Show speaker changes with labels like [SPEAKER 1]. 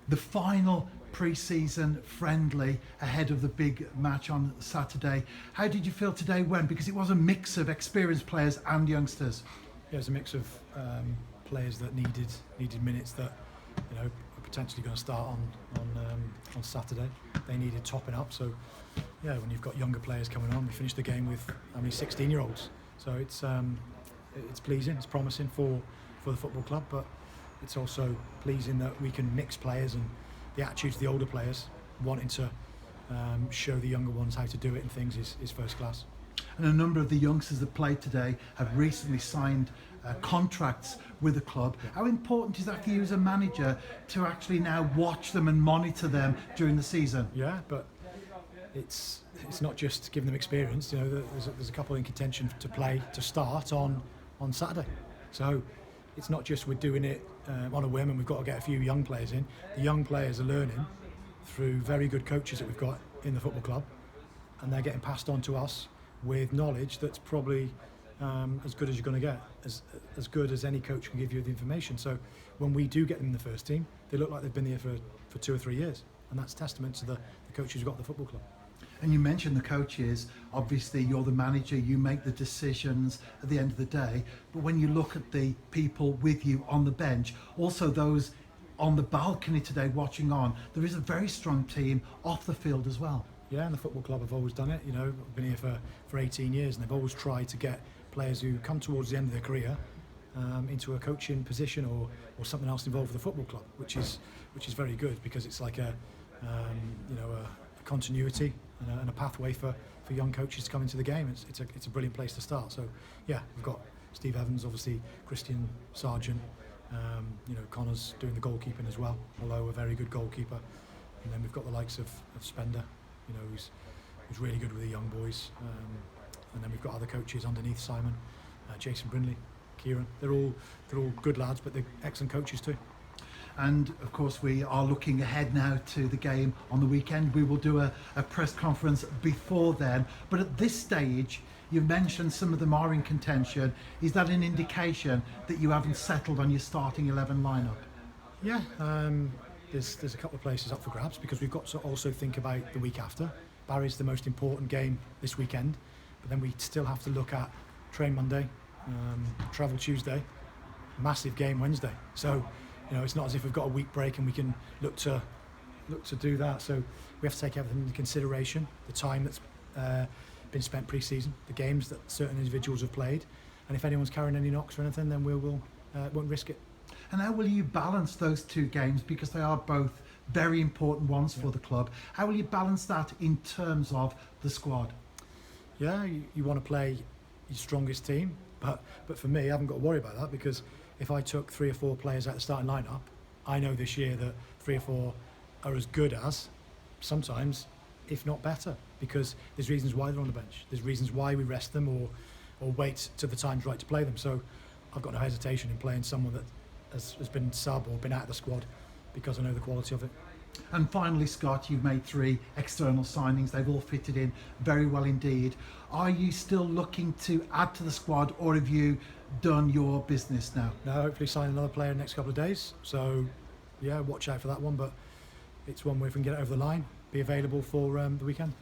[SPEAKER 1] The final pre-season friendly ahead of the big match on Saturday. How did you feel today went? Because it was a mix of experienced players and youngsters.
[SPEAKER 2] Yeah, it was a mix of players that needed minutes that are potentially going to start on Saturday. They needed topping up. So yeah, when you've got younger players coming on, we finished the game with 16-year-olds. So it's pleasing, it's promising for the football club, but it's also pleasing that we can mix players, and the attitude of the older players wanting to show the younger ones how to do it and things is first class.
[SPEAKER 1] And a number of the youngsters that played today have recently signed contracts with the club. How important is that for you as a manager to actually now watch them and monitor them during the season?
[SPEAKER 2] Yeah, but it's not just giving them experience. There's a couple in contention to start on Saturday. So it's not just we're doing it on a whim and we've got to get a few young players in. The young players are learning through very good coaches that we've got in the football club, and they're getting passed on to us with knowledge that's probably as good as you're going to get, as good as any coach can give you the information. So when we do get them in the first team, they look like they've been here for 2 or 3 years, and that's testament to the coaches we've got at the football club.
[SPEAKER 1] And you mentioned the coaches. Obviously you're the manager, you make the decisions at the end of the day, but when you look at the people with you on the bench, also those on the balcony today watching on, there is a very strong team off the field as well.
[SPEAKER 2] Yeah, and the football club have always done it. I've been here for 18 years, and they've always tried to get players who come towards the end of their career into a coaching position or something else involved with the football club, which is very good, because it's like a continuity and a pathway for young coaches to come into the game. It's a brilliant place to start. So yeah, we've got Steve Evans, obviously Christian Sargent, Connor's doing the goalkeeping as well, although a very good goalkeeper. And then we've got the likes of Spender, who's really good with the young boys. And then we've got other coaches underneath Simon, Jason Brindley, Kieran. They're all good lads, but they're excellent coaches too.
[SPEAKER 1] And of course we are looking ahead now to the game on the weekend. We will do a press conference before then, but at this stage you've mentioned some of them are in contention. Is that an indication that you haven't settled on your starting 11 lineup?
[SPEAKER 2] Yeah, there's a couple of places up for grabs, because we've got to also think about the week after. Barry's the most important game this weekend, but then we still have to look at train Monday, travel Tuesday, massive game Wednesday. So it's not as if we've got a week break and we can look to do that. So we have to take everything into consideration: the time that's been spent pre-season, the games that certain individuals have played, and if anyone's carrying any knocks or anything, then we won't risk it.
[SPEAKER 1] And how will you balance those two games, because they are both very important ones for the club? How will you balance that in terms of the squad?
[SPEAKER 2] Yeah, you want to play your strongest team, but for me, I haven't got to worry about that, because if I took 3 or 4 players out of the starting lineup, I know this year that 3 or 4 are as good as, sometimes, if not better, because there's reasons why they're on the bench. There's reasons why we rest them or wait till the time's right to play them. So I've got no hesitation in playing someone that has been sub or been out of the squad, because I know the quality of it.
[SPEAKER 1] And finally, Scott, you've made 3 external signings. They've all fitted in very well indeed. Are you still looking to add to the squad, or have you done your business now?
[SPEAKER 2] Now, hopefully sign another player in the next couple of days. So yeah, watch out for that one, but it's one where if we can get it over the line, be available for the weekend.